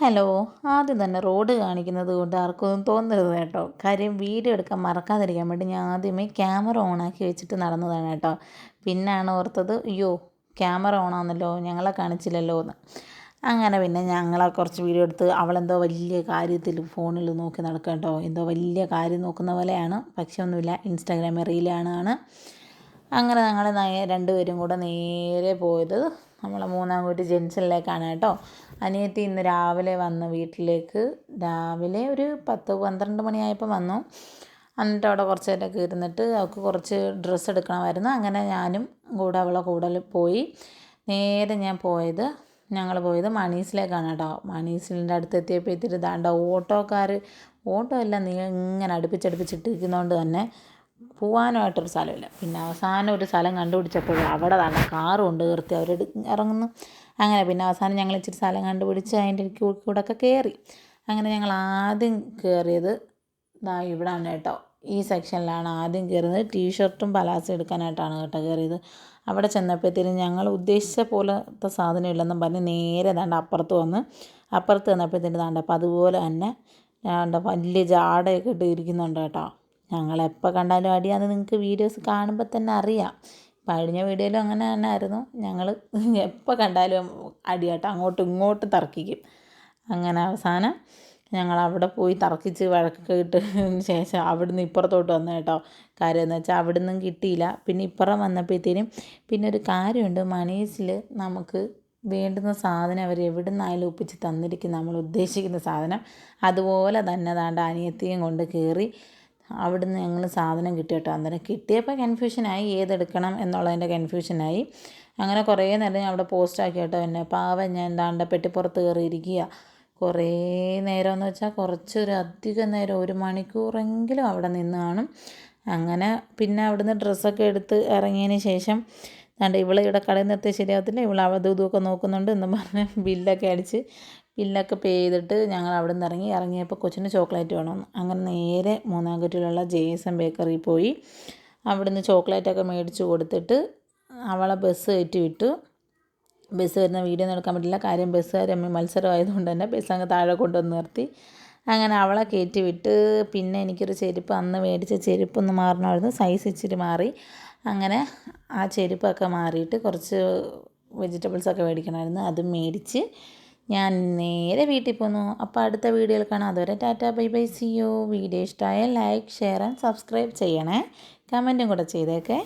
Hello. ആദ്യം തന്നെ road കാണിക്കുന്നത് കൊണ്ട് ആർക്കൊന്നും തോന്നരുത് കേട്ടോ. കാര്യം വീഡിയോ എടുക്കാൻ മറക്കാതിരിക്കാൻ വേണ്ടി ഞാൻ ആദ്യമേ ക്യാമറ ഓണാക്കി വെച്ചിട്ട് നടന്നതാണ് കേട്ടോ. പിന്നാണ് ഓർത്തത് അയ്യോ ക്യാമറ ഓണാന്നല്ലോ ഞങ്ങളെ കാണിച്ചില്ലല്ലോ എന്ന്. അങ്ങനെ പിന്നെ ഞങ്ങളെ കുറച്ച് വീഡിയോ എടുത്ത് അവളെന്തോ വലിയ കാര്യത്തിൽ ഫോണിൽ നോക്കി നടക്കുക കേട്ടോ. എന്തോ വലിയ കാര്യം നോക്കുന്ന പോലെയാണ്. പക്ഷെ ഒന്നുമില്ല, ഇൻസ്റ്റാഗ്രാമിൽ റീലാണ്. അങ്ങനെ ഞങ്ങൾ രണ്ടുപേരും കൂടെ നേരെ പോയത് നമ്മളെ മൂന്നാംകുറ്റി ജംഗ്ഷനിലേക്കാണ് കേട്ടോ. അനിയത്തി ഇന്ന് രാവിലെ വന്ന് വീട്ടിലേക്ക് രാവിലെ ഒരു 10-12 മണിയായപ്പോൾ വന്നു. എന്നിട്ട് അവിടെ കുറച്ച് നേരമൊക്കെ ഇരുന്നിട്ട് അവൾക്ക് കുറച്ച് ഡ്രസ്സ് എടുക്കണമായിരുന്നു. അങ്ങനെ ഞാനും കൂടെ അവളെ കൂടെ പോയി. നേരെ ഞങ്ങൾ പോയത് മണീസിലേക്കാണ് കേട്ടോ. മണീസിൻ്റെ അടുത്തെത്തിയപ്പോഴത്തേക്ക് ദാണ്ട ഓട്ടോ എല്ലാം ഇങ്ങനെ അടുപ്പിച്ചടുപ്പിച്ചിട്ടിരിക്കുന്നതുകൊണ്ട് തന്നെ പോകാനായിട്ടൊരു സ്ഥലമില്ല. പിന്നെ അവസാനം ഒരു സ്ഥലം കണ്ടുപിടിച്ചപ്പോൾ അവിടെ തന്നെ കാറ് കൊണ്ട് നിർത്തി ഇറങ്ങുന്നു. അങ്ങനെ പിന്നെ അവസാനം ഞങ്ങൾ ഇച്ചിരി സ്ഥലം കണ്ടുപിടിച്ച് അതിൻ്റെ കൂടെയൊക്കെ കയറി. അങ്ങനെ ഞങ്ങൾ ആദ്യം കയറിയത് ഇവിടെയാണ് കേട്ടോ. ഈ സെക്ഷനിലാണ് ആദ്യം കയറുന്നത്. ടീഷർട്ടും പലാസോ എടുക്കാനായിട്ടാണ് കേട്ടോ കയറിയത്. അവിടെ ചെന്നപ്പോഴത്തേനും ഞങ്ങൾ ഉദ്ദേശിച്ച പോലത്തെ സാധനം ഇല്ലെന്നും പറഞ്ഞ് നേരെ അപ്പുറത്ത് വന്നപ്പോഴത്തേനും അപ്പം അതുപോലെ തന്നെ വലിയ ജാടയൊക്കെ ഇട്ട് ഇരിക്കുന്നുണ്ട് കേട്ടോ. ഞങ്ങളെപ്പോൾ കണ്ടാലും അടിയാന്ന് നിങ്ങൾക്ക് വീഡിയോസ് കാണുമ്പോൾ തന്നെ അറിയാം. കഴിഞ്ഞ വീഡിയോയിലും അങ്ങനെ തന്നെ ആയിരുന്നു. ഞങ്ങൾ എപ്പോൾ കണ്ടാലും അടിയാട്ടോ, അങ്ങോട്ടും ഇങ്ങോട്ടും തർക്കിക്കും. അങ്ങനെ അവസാനം ഞങ്ങൾ അവിടെ പോയി തർക്കിച്ച് വഴക്കൊക്കെ ഇട്ടതിന് ശേഷം അവിടുന്ന് ഇപ്പുറത്തോട്ട് വന്നു കേട്ടോ. കാര്യം എന്ന് വെച്ചാൽ അവിടെ നിന്നും കിട്ടിയില്ല. പിന്നെ ഇപ്പുറം വന്നപ്പോഴത്തേനും പിന്നെ ഒരു കാര്യമുണ്ട്, മണീസിൽ നമുക്ക് വേണ്ടുന്ന സാധനം അവർ എവിടെ നിന്നായാലും ഒപ്പിച്ച് തന്നിരിക്കും. നമ്മൾ ഉദ്ദേശിക്കുന്ന സാധനം അതുപോലെ തന്നെ അനിയത്തിയും കൊണ്ട് കയറി. അവിടുന്ന് ഞങ്ങൾ സാധനം കിട്ടി കേട്ടോ. അന്നേരം കിട്ടിയപ്പോൾ കൺഫ്യൂഷനായി, ഏതെടുക്കണം എന്നുള്ളതിൻ്റെ കൺഫ്യൂഷനായി. അങ്ങനെ കുറേ നേരം ഞാൻ അവിടെ പോസ്റ്റാക്കി കേട്ടോ. എന്നെ പാവം ഞാൻ പെട്ടിപ്പുറത്ത് കയറിയിരിക്കുക. കുറേ നേരം എന്ന് വെച്ചാൽ അധികം നേരം 1 മണിക്കൂറെങ്കിലും അവിടെ നിന്ന് കാണും. അങ്ങനെ പിന്നെ അവിടുന്ന് ഡ്രസ്സൊക്കെ എടുത്ത് ഇറങ്ങിയതിന് ശേഷം ഇവിടെ കടയിൽ നിർത്തിയാൽ ശരിയാകത്തില്ല, അതും ഇതുമൊക്കെ നോക്കുന്നുണ്ട് എന്നും പറഞ്ഞ് ബില്ലൊക്കെ പേ ചെയ്തിട്ട് ഞങ്ങൾ അവിടെ നിന്ന് ഇറങ്ങിയപ്പോൾ കൊച്ചിന് ചോക്ലേറ്റ് വേണമെന്ന്. അങ്ങനെ നേരെ മൂന്നാംകുറ്റിയിലുള്ള JSM ബേക്കറിയിൽ പോയി. അവിടുന്ന് ചോക്ലേറ്റൊക്കെ മേടിച്ച് കൊടുത്തിട്ട് അവളെ ബസ് കയറ്റി വിട്ടു. ബസ് വരുന്ന വീഡിയോ ഒന്നും എടുക്കാൻ പറ്റില്ല. കാര്യം ബസ്സുകാർ മത്സരമായതുകൊണ്ട് തന്നെ ബസ് അങ്ങ് താഴെ കൊണ്ടുവന്ന് നിർത്തി. അങ്ങനെ അവളെ കയറ്റി വിട്ട്. പിന്നെ എനിക്കൊരു ചെരുപ്പ്, അന്ന് മേടിച്ച ചെരുപ്പൊന്ന് മാറണമായിരുന്നു, സൈസ് ഇച്ചിരി മാറി. അങ്ങനെ ആ ചെരുപ്പൊക്കെ മാറിയിട്ട് കുറച്ച് വെജിറ്റബിൾസൊക്കെ മേടിക്കണമായിരുന്നു, അതും മേടിച്ച് ഞാൻ നേരെ വീട്ടിൽ പോന്നു. അപ്പോൾ അടുത്ത വീഡിയോയിൽ കാണാം. അതുവരെ tata bye bye, see you. വീഡിയോ ഇഷ്ടമായ ലൈക്ക്, ഷെയർ ആൻഡ് സബ്സ്ക്രൈബ് ചെയ്യണേ. കമൻറ്റും കൂടെ ചെയ്തേക്കേ.